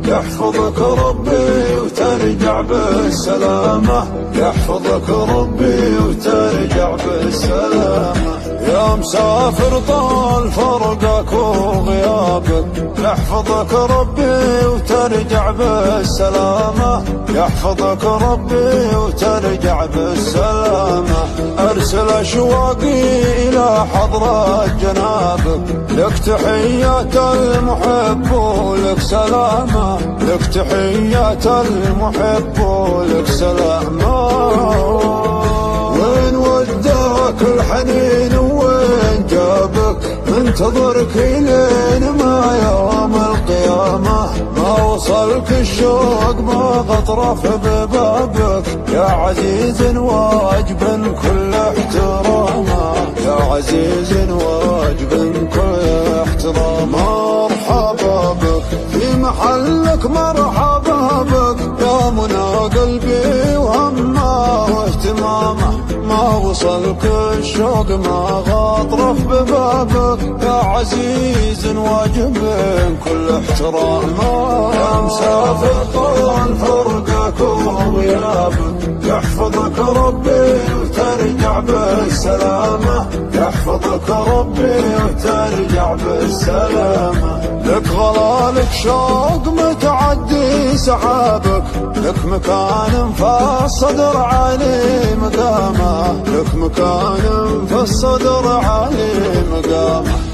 يحفظك ربي وترجع بالسلامة، يحفظك ربي وترجع بالسلامة. يا مسافر طال فرقك وغيابك، يحفظك ربي وترجع بالسلامة، يحفظك ربي وترجع بالسلامة. أرسل أشواقي إلى حضرة جنابك، لك تحيات المحب ولك سلامة، لك تحيات المحب ولك سلامة. وين وداك الحنين وين جابك، منتظرك لين ما يوم القيامة. ما وصلك الشوق ما غطرف ببابك، يا عزيز واجب كل احترامه، يا عزيز واجب كل احترامه. مرحبا بك في محلك، مرحبا بك يا منى قلبي وهمه واهتمامه. ما وصلك الشوق ما غطرف ببابك، يا عزيز واجب كل احترامه. يا مسافر طال فرقك وغيابك، يحفظك ربي وترجع بالسلامة، يحفظك ربي وترجع بالسلامة. لك غلالك شوق متعدي سحابك، لك مكان في الصدر عالي مقامه، لك مكان في الصدر عالي مقامه.